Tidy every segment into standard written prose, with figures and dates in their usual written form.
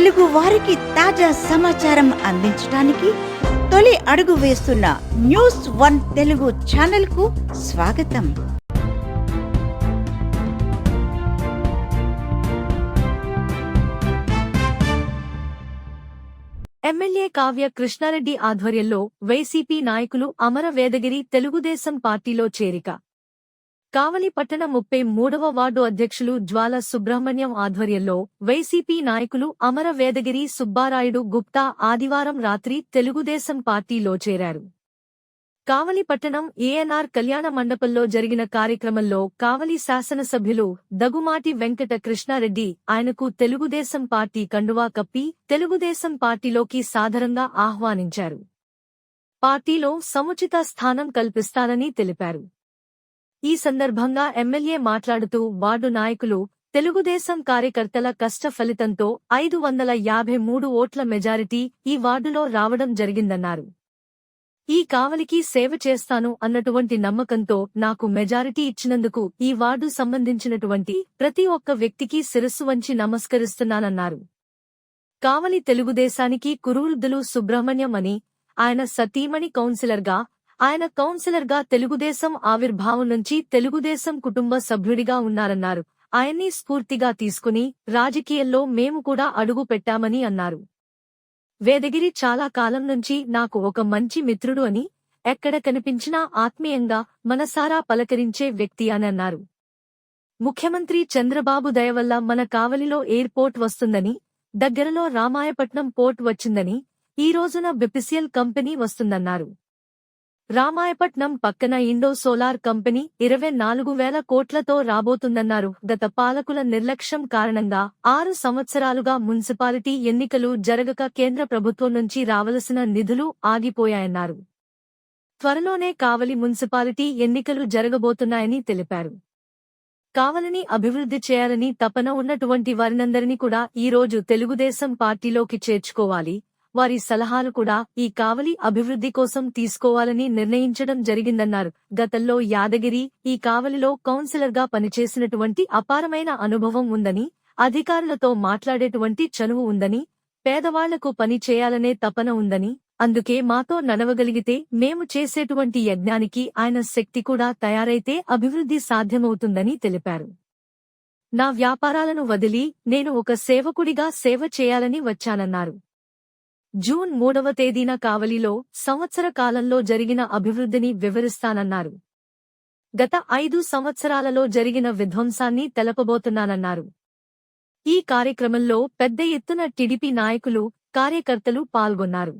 తెలుగు వారికి తాజా సమాచారం అందించడానికి తొలి అడుగు వేస్తున్న న్యూస్1 తెలుగు ఛానల్ కు స్వాగతం. ఎమ్మెల్యే కావ్య కృష్ణారెడ్డి ఆధ్వర్యంలో వైసీపీ నాయకులు అమర వేదగిరి తెలుగుదేశం పార్టీలో చేరిక. కావలి పట్టణ 33వ వార్డు అధ్యక్షులు జ్వాల సుబ్రహ్మణ్యం ఆధ్వర్యంలో వైసీపీ నాయకులు అమర వేదగిరి సుబ్బారాయుడు గుప్తా ఆదివారం రాత్రి తెలుగుదేశం పార్టీలో చేరారు. కావలి పట్టణం ఏఎన్ఆర్ కళ్యాణ మండపంలో జరిగిన కార్యక్రమంలో కావలి శాసనసభ్యులు దగుమాటి వెంకట కృష్ణారెడ్డి ఆయనకు తెలుగుదేశం పార్టీ కండువా కప్పి తెలుగుదేశం పార్టీలోకి సాదరంగా ఆహ్వానించారు. పార్టీలో సముచిత స్థానం కల్పిస్తారని తెలిపారు. ఈ సందర్భంగా ఎమ్మెల్యే మాట్లాడుతూ వార్డు నాయకులు, తెలుగుదేశం కార్యకర్తల కష్ట ఫలితంతో 553 ఓట్ల మెజారిటీ ఈ వార్డులో రావడం జరిగిందన్నారు. ఈ కావలికి సేవ చేస్తాను అన్నటువంటి నమ్మకంతో నాకు మెజారిటీ ఇచ్చినందుకు ఈ వార్డు సంబంధించినటువంటి ప్రతి ఒక్క వ్యక్తికి శిరస్సు వంచి నమస్కరిస్తున్నానన్నారు. కావలి తెలుగుదేశానికి కురువృద్ధులు సుబ్రహ్మణ్యం అని, ఆయన సతీమణి కౌన్సిలర్గా తెలుగుదేశం ఆవిర్భావం నుంచి తెలుగుదేశం కుటుంబ సభ్యుడిగా ఉన్నారన్నారు. ఆయన్ని స్ఫూర్తిగా తీసుకుని రాజకీయాల్లో మేము కూడా అడుగు పెట్టామని అన్నారు. వేదగిరి చాలా కాలం నుంచి నాకు ఒక మంచి మిత్రుడు అని, ఎక్కడ కనిపించినా ఆత్మీయంగా మనసారా పలకరించే వ్యక్తి అని అన్నారు. ముఖ్యమంత్రి చంద్రబాబు దయవల్ల మన కావలిలో ఎయిర్పోర్ట్ వస్తుందని, దగ్గరలో రామాయపట్నం పోర్ట్ వచ్చిందని, ఈ రోజున బిపిసిఎల్ కంపెనీ వస్తుందన్నారు. రామాయపట్నం పక్కన ఇండో సోలార్ కంపెనీ 24,000 కోట్లతో రాబోతుందన్నారు. గత పాలకుల నిర్లక్ష్యం కారణంగా 6 సంవత్సరాలుగా మున్సిపాలిటీ ఎన్నికలు జరగక కేంద్ర ప్రభుత్వం నుంచి రావలసిన నిధులు ఆగిపోయాయన్నారు. త్వరలోనే కావలి మున్సిపాలిటీ ఎన్నికలు జరగబోతున్నాయని తెలిపారు. కావలిని అభివృద్ధి చేయాలని తపన ఉన్నటువంటి వారినందరినీ కూడా ఈ రోజు తెలుగుదేశం పార్టీలోకి చేర్చుకోవాలి. వారి సలహాలు కూడా ఈ కావలి అభివృద్ధి కోసం తీసుకోవాలని నిర్ణయించడం జరిగిందన్నారు. గతంలో యాదగిరి ఈ కావలిలో కౌన్సిలర్గా పనిచేసినటువంటి అపారమైన అనుభవం ఉందని, అధికారులతో మాట్లాడేటువంటి చనువు ఉందని, పేదవాళ్లకు పని చేయాలనే తపన ఉందని, అందుకే మాతో నడవగలిగితే మేము చేసేటువంటి యజ్ఞానికి ఆయన శక్తి కూడా తయారైతే అభివృద్ధి సాధ్యమవుతుందని తెలిపారు. నా వ్యాపారాలను వదిలి నేను ఒక సేవకుడిగా సేవ చేయాలని వచ్చానన్నారు. జూన్ 3వ తేదీన కావలిలో సంవత్సర కాలంలో జరిగిన అభివృద్ధిని వివరిస్తానన్నారు. గత 5 సంవత్సరాలలో జరిగిన విధ్వంసాన్ని తెలపబోతున్నానన్నారు. ఈ కార్యక్రమంలో పెద్ద ఎత్తున టీడీపీ నాయకులు, కార్యకర్తలు పాల్గొన్నారు.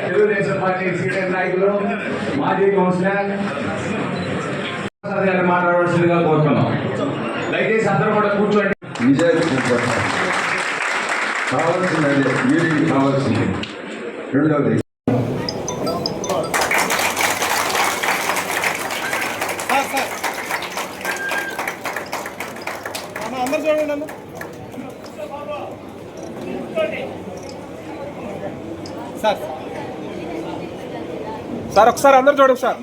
తెలుగుదేశం పార్టీ సీనియర్ నాయకులు, మాజీ కౌన్సిలర్ మాట్లాడవలసిందిగా కోరుతున్నాం. దయచేసి అందరూ కూడా కూర్చోండి. నిజాయితీ కావాల్సింది అదే వీరికి కావాల్సింది. రెండవది అందరు చూడండి అన్న సార్ ఒకసారి అందరు చూడండి సార్.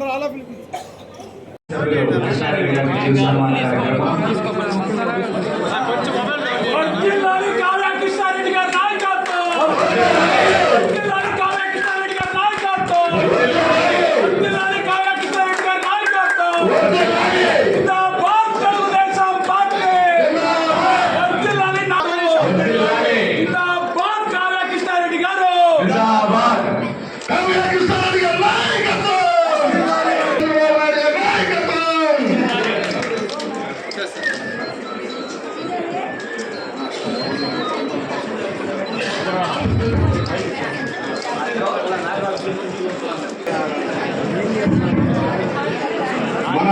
మన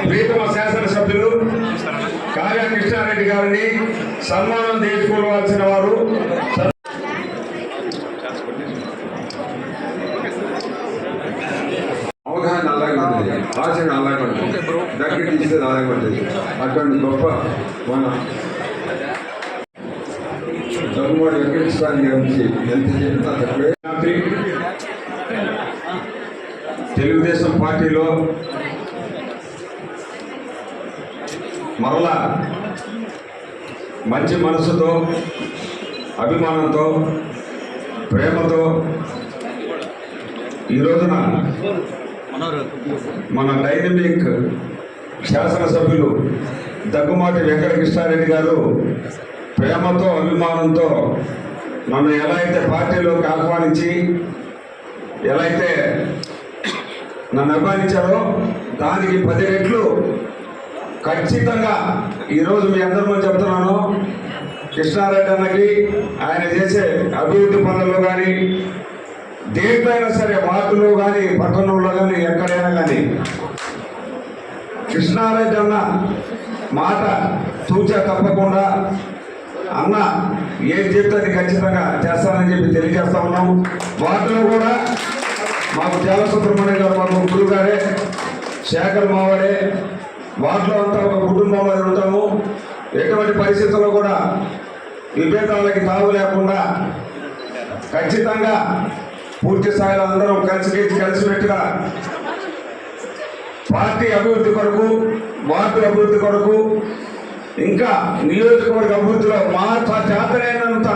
ప్రీతమ శాసనసభ్యులు కావ్య కృష్ణారెడ్డి గారిని సన్మానం చేసుకోవాల్సిన వారు అవగాహన అలాగే ఉంటుంది, ఆచరణ అలాగే ఉంటుంది. దానికి ఏమంటుంది అటువంటి గొప్ప మన దగ్గుమాటి వెంకటేశ్వర గురించి ఎంత చెప్పినా తక్కువే. తెలుగుదేశం పార్టీలో మరలా మంచి మనసుతో, అభిమానంతో, ప్రేమతో ఈ రోజున మన డైనమిక్ శాసనసభ్యులు దగ్గుమాటి వెంకటకృష్ణారెడ్డి గారు ప్రేమతో, అభిమానంతో నన్ను ఎలా అయితే పార్టీలోకి ఆహ్వానించి ఎలా అయితే నన్ను అభిమానించారో దానికి 10 రెట్లు ఖచ్చితంగా ఈరోజు మీ అందరి ముందు చెప్తున్నాను. కృష్ణారెడ్డి అన్నకి ఆయన చేసే అభివృద్ధి పనుల్లో కానీ, దేంట్లైనా సరే, వార్డులో కానీ, పట్టణంలో కానీ, ఎక్కడైనా కానీ కృష్ణారెడ్డి అన్న మాట తూచా తప్పకుండా అన్న ఏం చెప్తే అది ఖచ్చితంగా చేస్తానని చెప్పి తెలియజేస్తా ఉన్నాం. వార్డులో కూడా మాకు సుబ్రహ్మణ్యం గారు మాకు గురువు గారే, శేఖర్ మావాడే, వార్డులో అంతా ఒక కుటుంబం మీద ఉంటాము. ఎటువంటి పరిస్థితుల్లో కూడా విభేదాలకి తావు లేకుండా ఖచ్చితంగా పూర్తి స్థాయిలో అందరం కలిసినట్టుగా పార్టీ అభివృద్ధి కొరకు, వార్డు అభివృద్ధి కొరకు, ఇంకా నియోజకవర్గ అభివృద్ధిలో మా చేతనైనంత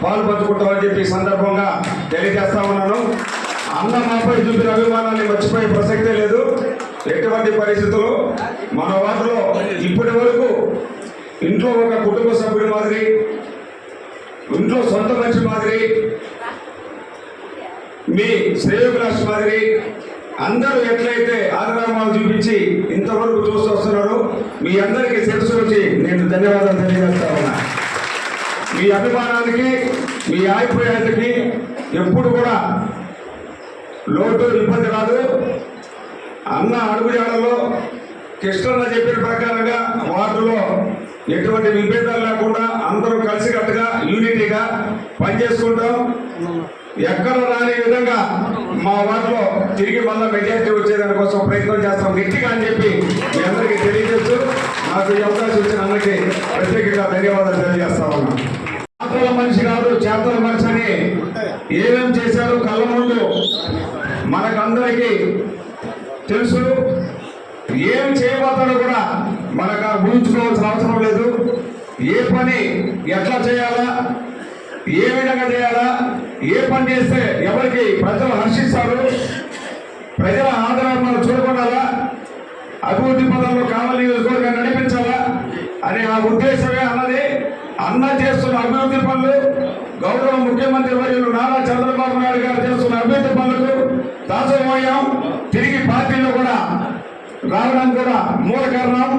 పాలు పంచుకుంటామని చెప్పి సందర్భంగా తెలియజేస్తా ఉన్నాను. అన్న మాపై చూపిన అభిమానాన్ని మర్చిపోయే ప్రసక్తే లేదు. ఎటువంటి పరిస్థితుల్లో మన వార్డులో ఇప్పటి వరకు ఇంట్లో ఒక కుటుంబ సభ్యుడి మాదిరి, ఇంట్లో సొంత మనిషి మాదిరి, మీ శ్రేయోభిలాష్ మాదిరి అందరూ ఎట్లయితే ఆదరామాలు చూపించి ఇంతవరకు చూస్తూ వస్తున్నారు, మీ అందరికీ శిరస్సు నుంచి నేను ధన్యవాదాలు తెలియజేస్తా ఉన్నా. మీ అభిమానానికి, మీ ఆప్యాయతకి ఎప్పుడు కూడా లోటు ఇబ్బంది రాదు. అన్న అడుగుజాడలో కృష్ణన్న చెప్పిన ప్రకారంగా వార్డులో ఎటువంటి విభేదాలు లేకుండా అందరూ కలిసికట్టుగా యూనిటీగా పనిచేసుకుంటాం. ఎక్కడ రాని విధంగా మా వార్డులో తిరిగి మళ్ళీ మెజారిటీ వచ్చేదానికోసం ప్రయత్నం చేస్తాం గట్టిగా అని చెప్పి మీ అందరికీ తెలియజేస్తూ నాకు ఈ అవకాశం ఇచ్చిన అందరికీ ప్రత్యేకంగా ధన్యవాదాలు తెలియజేస్తా ఉన్నాం. చేతల మనిషి కాదు, చేతల మనిషి అని ఏమేం చేశారు కళ్ళ ముందు మనకందరికీ తెలుసు. ఏం చేయబోతాడో కూడా మనకు ఊహించుకోవాల్సిన అవసరం లేదు. ఏ పని ఎట్లా చేయాలా, ఏ విధంగా చేయాలా, ఏ పని చేస్తే ఎవరికి ప్రజలు హర్షిస్తారు, ప్రజల ఆదరణ మనం చూడకుండా అభివృద్ధి పదంలో కావాలి నియోజకవర్గాన్ని నడిపించాలా అనే ఆ ఉద్దేశమే అన్నది. అన్న చేస్తున్న అభివృద్ధి పనులు, గౌరవ ముఖ్యమంత్రి వర్యులు నారా చంద్రబాబు నాయుడు గారు చేస్తున్న అభివృద్ధి పనులకు దాసోహం తిరిగి పార్టీలో కూడా రావడం కూడా మూల కారణం.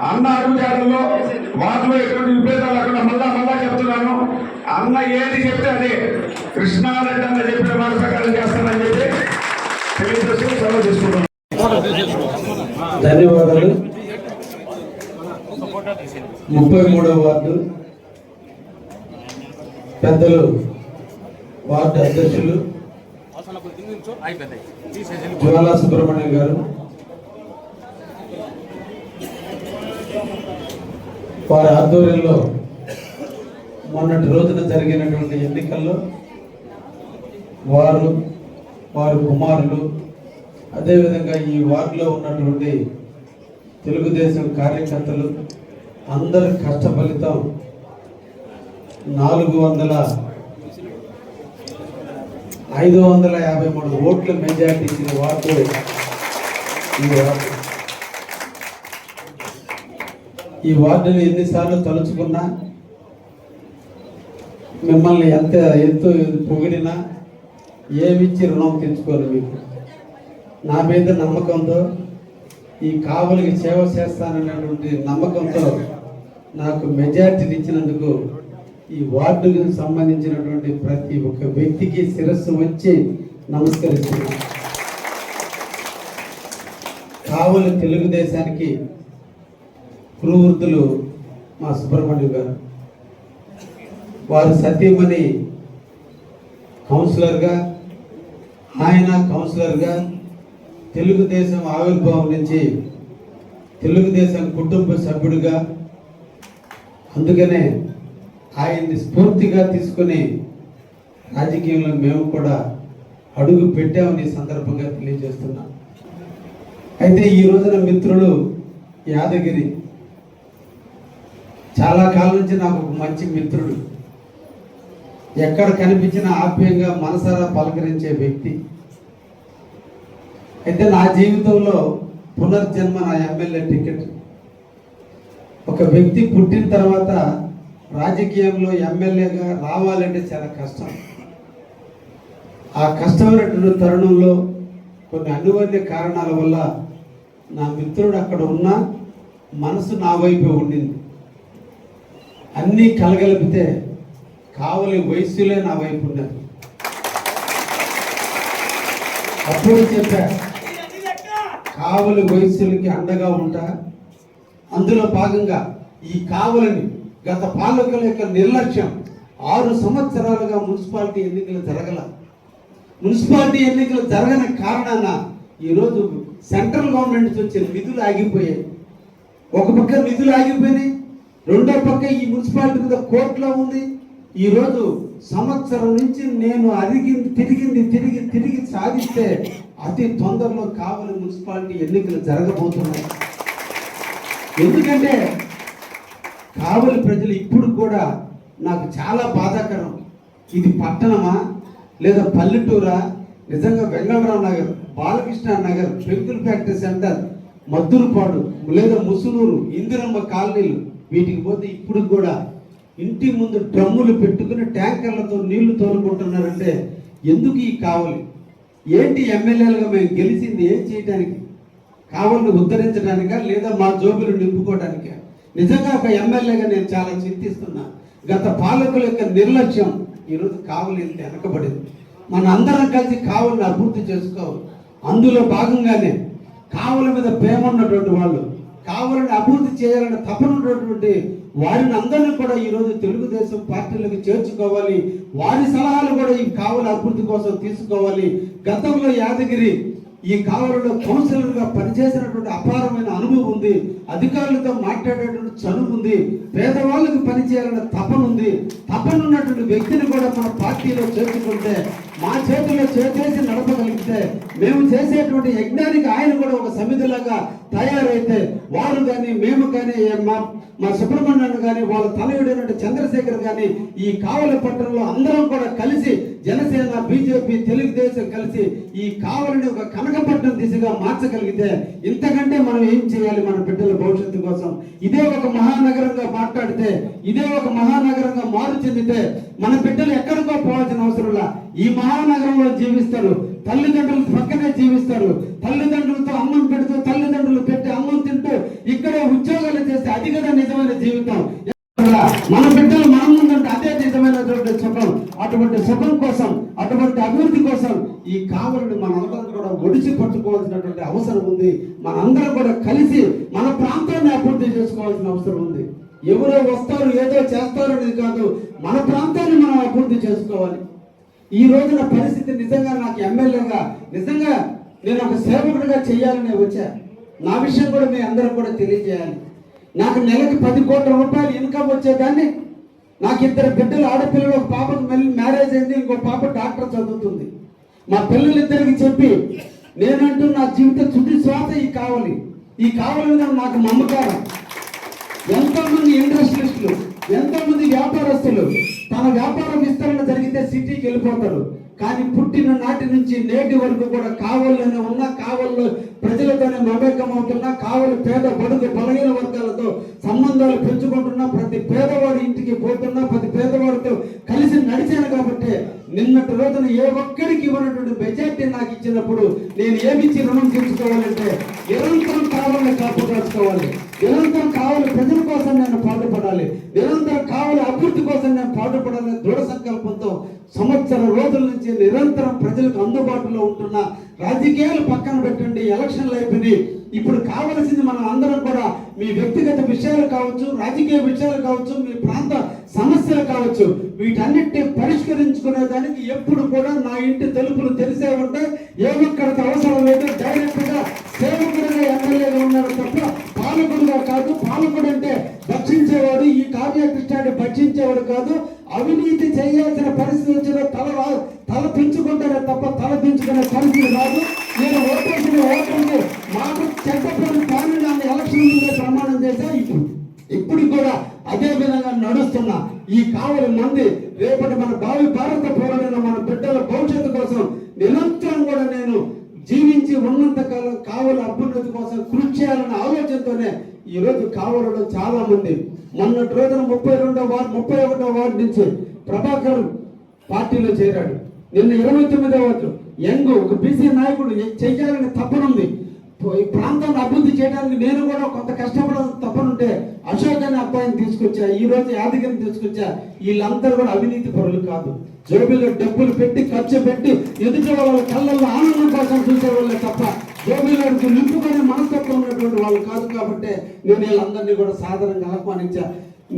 అన్న అడుగుజాడల్లో వాటిలో ఎటువంటి విభేదాలు అక్కడ మళ్ళా చెప్తున్నాను. అన్న ఏది చెప్తే అది కృష్ణారెడ్డి అన్న చెప్పిన మాట ప్రకారం చేస్తానని చెప్పి తెలియజేస్తూ సెలవు తీసుకుంటున్నాను. ధన్యవాదాలు. 33వ వార్డు పెద్దలు, వార్డు అధ్యక్షులు జ్వాలా సుబ్రహ్మణ్యం గారు, వారి ఆధ్వర్యంలో మొన్నటి రోజున జరిగినటువంటి ఎన్నికల్లో వారి కుమారులు, అదేవిధంగా ఈ వార్డులో ఉన్నటువంటి తెలుగుదేశం కార్యకర్తలు అందరి కష్ట ఫలితం 553 ఓట్ల మెజార్టీ ఇచ్చిన వార్డు ఈ వార్డు. ఈ వార్డుని ఎన్నిసార్లు తలుచుకున్నా, మిమ్మల్ని ఎంతో పొగిడినా ఏమిచ్చి రుణం తెచ్చుకోరు. మీకు నా మీద నమ్మకంతో, ఈ కావలికి సేవ చేస్తానన్నటువంటి నమ్మకంతో నాకు మెజార్టీని ఇచ్చినందుకు ఈ వార్డుకు సంబంధించినటువంటి ప్రతి ఒక్క వ్యక్తికి శిరస్సు వచ్చి నమస్కరిస్తున్నాను. కావలి తెలుగుదేశానికి కురువృద్ధులు మా సుబ్రహ్మణ్యం గారు, వారి సతీమణి కౌన్సిలర్గా, ఆయన కౌన్సిలర్గా తెలుగుదేశం ఆవిర్భావం నుంచి తెలుగుదేశం కుటుంబ సభ్యుడిగా, అందుకనే ఆయన్ని స్ఫూర్తిగా తీసుకుని రాజకీయంలో మేము కూడా అడుగు పెట్టామని ఈ సందర్భంగా తెలియజేస్తున్నాం. అయితే ఈ రోజున మిత్రులు యాదగిరి చాలా కాలం నుంచి నాకు ఒక మంచి మిత్రుడు, ఎక్కడ కనిపించినా ఆప్యాయంగా మనసారా పలకరించే వ్యక్తి. అయితే నా జీవితంలో పునర్జన్మ నా ఎమ్మెల్యే టికెట్. ఒక వ్యక్తి పుట్టిన తర్వాత రాజకీయంలో ఎమ్మెల్యేగా రావాలంటే చాలా కష్టం. ఆ కష్టమైనటువంటి తరుణంలో కొన్ని అనివార్య కారణాల వల్ల నా మిత్రుడు అక్కడ ఉన్నా మనసు నా వైపే ఉండింది. అన్నీ కలగలిపితే కావలి వయస్సులే నా వైపు ఉన్నది. అప్పుడు చెప్పా, కావలి వయస్సులకి అండగా ఉంటా. అందులో భాగంగా ఈ కావలిని గత పాలకుల యొక్క నిర్లక్ష్యం 6 సంవత్సరాలుగా మున్సిపాలిటీ ఎన్నికలు జరగని కారణాన ఈరోజు సెంట్రల్ గవర్నమెంట్ నుంచి వచ్చే నిధులు ఆగిపోయాయి. ఒక పక్క నిధులు ఆగిపోయినాయి, రెండో పక్క ఈ మున్సిపాలిటీ మీద కోర్టులో ఉంది. ఈరోజు సంవత్సరం నుంచి నేను తిరిగి సాధిస్తే అతి తొందరలో కావలి మున్సిపాలిటీ ఎన్నికలు జరగబోతున్నాయి. ఎందుకంటే కావలి ప్రజలు ఇప్పుడు కూడా నాకు చాలా బాధాకరం. ఇది పట్టణమా లేదా పల్లెటూరా? నిజంగా వెంగళరావు నగర్, బాలకృష్ణ నగర్, పెంకుల ఫ్యాక్టరీ సెంటర్, మద్దురుపాడు లేదా ముసునూరు, ఇందిరమ్మ కాలనీలు, వీటికి పోతే ఇప్పుడు కూడా ఇంటి ముందు డ్రమ్ములు పెట్టుకుని ట్యాంకర్లతో నీళ్లు తోలుకుంటున్నారంటే ఎందుకు ఈ కావలి? ఏంటి ఎమ్మెల్యేలుగా మేము గెలిచింది ఏం చేయడానికి? కావలిని ఉద్ధరించడానికా లేదా మా జోబులు నింపుకోవడానికా? నిజంగా ఒక ఎమ్మెల్యేగా నేను చాలా చింతిస్తున్నా. గత పాలకుల యొక్క నిర్లక్ష్యం ఈరోజు కావలి ఎంత వెనకబడింది. మన అందరం కలిసి కావలిని అభివృద్ధి చేసుకోవాలి. అందులో భాగంగానే కావలి మీద ప్రేమ ఉన్నటువంటి వాళ్ళు, కావలిని అభివృద్ధి చేయాలని తపన ఉన్నటువంటి వారిని అందరినీ కూడా ఈరోజు తెలుగుదేశం పార్టీలకు చేర్చుకోవాలి. వారి సలహాలు కూడా ఈ కావలి అభివృద్ధి కోసం తీసుకోవాలి. గతంలో యాదగిరి ఈ కావలిలో కౌన్సిలర్గా పనిచేసినటువంటి అపారమైన అనుభవం ఉంది. అధికారులతో మాట్లాడేటువంటి చనువు ఉంది. పేదవాళ్ళకు పనిచేయాలన్న తపన ఉంది. తపన ఉన్నటువంటి వ్యక్తిని కూడా మన పార్టీలో చేర్చుకుంటే, మా చేతిలో చేసి నడపగలిగితే, మేము చేసేటువంటి యజ్ఞానికి ఆయన కూడా ఒక సమితిలాగా తయారైతే, వారు కానీ మేము కానీ మా సుబ్రహ్మణ్యం కానీ వాళ్ళ తనయుడైనటువంటి చంద్రశేఖర్ కానీ ఈ కావలి పట్టణంలో అందరం కూడా కలిసి జనసేన, బీజేపీ, తెలుగుదేశం కలిసి ఈ కావలిని ఒక కనకపట్నం దిశగా మార్చగలిగితే ఇంతకంటే మనం ఏం చేయాలి మన బిడ్డల భవిష్యత్తు కోసం? ఇదే ఒక మహానగరంగా మాట్లాడితే, ఇదే ఒక మహానగరంగా మారు చెందితే మన బిడ్డలు ఎక్కడికో పోవాల్సిన అవసరంలా ఈ మహానగరంలో జీవిస్తారు. తల్లిదండ్రులు పక్కనే జీవిస్తారు. తల్లిదండ్రులతో అన్నం పెడుతూ, తల్లిదండ్రులు పెట్టి అన్నం తింటూ ఇక్కడే ఉద్యోగాలు చేస్తే అది కదా నిజమైన జీవితం. మన బిడ్డలు మన ముందుంటే అదే నిజమైనటువంటి సుఖం. అటువంటి సుఖం కోసం, అటువంటి అభివృద్ధి కోసం ఈ కావలిని మనందరం కూడా ఒడిచి పట్టుకోవాల్సినటువంటి అవసరం ఉంది. మనందరం కూడా కలిసి మన ప్రాంతాన్ని అభివృద్ధి చేసుకోవాల్సిన అవసరం ఉంది. ఎవరో వస్తారు ఏదో చేస్తారు అనేది కాదు, మన ప్రాంతాన్ని మనం అభివృద్ధి చేసుకోవాలి. ఈ రోజున పరిస్థితి నిజంగా నాకు ఎమ్మెల్యేగా నిజంగా నేను ఒక సేవకుడిగా చేయాలని వచ్చా. నా విషయం కూడా మీ అందరూ కూడా తెలియజేయాలి. నాకు నెలకి 10 కోట్ల రూపాయలు ఇన్కమ్ వచ్చేదాన్ని. నాకు 2 బిడ్డలు, ఆడపిల్లలు, ఒక పాపకు మ్యారేజ్ అయింది, ఇంకో పాప డాక్టర్ చదువుతుంది. మా పిల్లలిద్దరికి చెప్పి నేనంటూ నా జీవిత తుది శ్వాస ఈ కావలి మీద నాకు నమ్మకారం. ఎంతోమంది ఇండస్ట్రియలిస్టులు, ఎంతోమంది వ్యాపారస్తులు తన వ్యాపార విస్తరణ జరిగితే సిటీకి వెళ్ళిపోతారు. కానీ పుట్టిన నాటి నుంచి నేటి వరకు కూడా కావలిలోనే ఉన్న, కావలిలో ప్రజలతోనే మమేకం అవుతున్నా, కావలి పేద బడుగు బలహీన వర్గాలతో సంబంధాలు పెంచుకుంటున్నా, ప్రతి పేదవాడి ఇంటికి పోతున్నా, ప్రతి పేదవాడితో కలిసి నడిచాను. కాబట్టి నిన్నటి రోజున ఏ ఒక్కడికి ఇవ్వనటువంటి మెజార్టీ నాకు ఇచ్చినప్పుడు నేను ఏమిచ్చి రుణం తీర్చుకోవాలంటే నిరంతరం కావాలని కాపాడుకోవాలి. నిరంతరం కావాలి ప్రజల కోసం నేను పాటుపడాలి. నిరంతరం కావాలి అభివృద్ధి కోసం నేను పాటుపడాలని దృఢ సంకల్పంతో సంవత్సర రోజుల నుంచి నిరంతరం ప్రజలకు అందుబాటులో ఉంటున్న, రాజకీయాలు పక్కన పెట్టండి, ఎలక్షన్లు అయిపోయి ఇప్పుడు కావలసింది మనం అందరం కూడా మీ వ్యక్తిగత విషయాలు కావచ్చు, రాజకీయ విషయాలు కావచ్చు, మీ ప్రాంత సమస్యలు కావచ్చు, వీటన్నిటిని పరిష్కరించుకునే దానికి ఎప్పుడు కూడా నా ఇంటి తలుపులు తెరిసే ఉంటాయి. ఏ ఒక్కడికి అవసరం లేదు. డైరెక్ట్ గా సేవకుడిగా ఎమ్మెల్యేగా ఉన్నారు తప్ప చేయాల్సిన పరిస్థితి వచ్చినా తల పెంచుకుంటారే తప్ప తల పెంచుకునే పరిస్థితి రాదు. నేను ఓటేసిన ఓటర్కి మాకు చెడ్డపడి కానీ నన్ను ఎలక్షన్ ముందే ప్రమాణం చేశా. ఇప్పుడు కూడా అదే విధంగా నడుస్తున్నా. ఈ కావలి మంది రేపటి మన భావి భారత పౌరులైన మన బిడ్డల భవిష్యత్తు కోసం నిరంతరం కూడా నేను జీవించి ఉన్నంత కాలం కావలి అభ్యున్నతి కోసం కృషి చేయాలనే ఆలోచనతోనే ఈ రోజు కావలిలో చాలా మంది మొన్నటి రోజున 31వ వార్డు నుంచి ప్రభాకర్ పార్టీలో చేరాడు. నిన్న 29వ వార్డు యంగ్ ఒక బీసీ నాయకుడు చెయ్యాలని తప్పనుంది. ఈ ప్రాంతాన్ని అభివృద్ధి చేయడానికి నేను కూడా కొంత కష్టపడాలని తప్పనుంటే అశోక్ అనే అబ్బాయిని తీసుకొచ్చా, ఈ రోజు యాదగిరిని తీసుకొచ్చా. వీళ్ళందరూ కూడా అవినీతి పరులు కాదు. జోబీలో డబ్బులు పెట్టి ఖర్చు పెట్టి ఎదుటి వాళ్ళ కళ్ళల్లో ఆనందం కోసం చూసేవాళ్ళే తప్ప జోబీలోకి నింపుకునే మనస్తత్వం ఉన్నటువంటి వాళ్ళు కాదు. కాబట్టి నేను వీళ్ళందరినీ కూడా సాధారణంగా ఆహ్వానించా.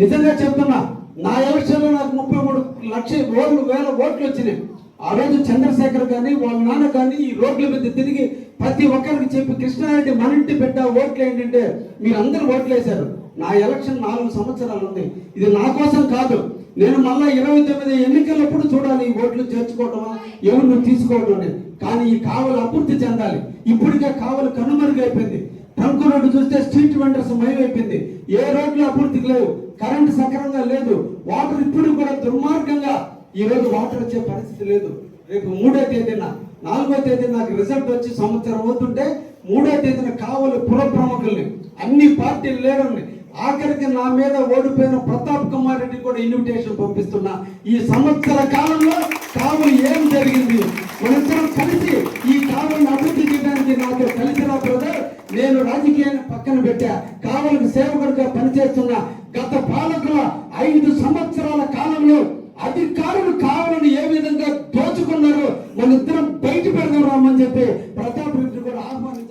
నిజంగా చెప్తున్నా, నా ఎలక్షన్లో నాకు 33,00,000 ఓట్లు వచ్చినాయి. ఆ రోజు చంద్రశేఖర్ కానీ వాళ్ళ నాన్న కానీ ఈ రోడ్ల మీద తిరిగి ప్రతి ఒక్కరికి చెప్పి కృష్ణారెడ్డి మన ఇంటి పెట్టా ఓట్లు ఏంటంటే మీరు అందరూ ఓట్లు వేశారు. నా ఎలక్షన్ 4 సంవత్సరాలు ఉంది. ఇది నా కోసం కాదు. నేను మళ్ళా 29 ఎన్నికలప్పుడు చూడాలి ఈ ఓట్లు చేర్చుకోవటమా ఎవరు తీసుకోవటం అనేది. కానీ ఈ కావలి అభివృద్ధి చెందాలి. ఇప్పటికే కావలి కనుమరుగైపోయింది. ట్రంక్ రోడ్డు చూస్తే స్ట్రీట్ వెండర్స్ మయమైపోయింది. ఏ రోడ్లు అభివృద్ధికి లేవు, కరెంటు సక్రమంగా లేదు, వాటర్ ఇప్పుడు కూడా దుర్మార్గంగా ఈ రోజు వాటర్ వచ్చే పరిస్థితి లేదు. రేపు 3వ తేదీన 4వ తేదీ నాకు రిజల్ట్ వచ్చి సంవత్సరం అవుతుంటే 3వ తేదీన కావలి పుర ప్రముఖుల్ని అన్ని పార్టీలు లీడర్ని ఆఖరికి నా మీద ఓడిపోయిన ప్రతాప్ కుమార్ రెడ్డి కూడా ఇన్విటేషన్ పంపిస్తున్నా. ఈ సంవత్సర కాలంలో కావలి ఏం జరిగింది మనిద్దరం కలిసి ఈ కావలిని అభివృద్ధి చేయడానికి నాతో కలిసి రా బ్రదర్. నేను రాజకీయాన్ని పక్కన పెట్టా, కావలికి సేవకుడిగా పనిచేస్తున్న గత పాలకుల 5 సంవత్సరాల కాలంలో అధికారులు కావాలని ఏ విధంగా దోచుకున్నారో మన ఇద్దరం బయట పెడదాం రామని చెప్పి ప్రతాప్ రెడ్డి కూడా ఆహ్వానించారు.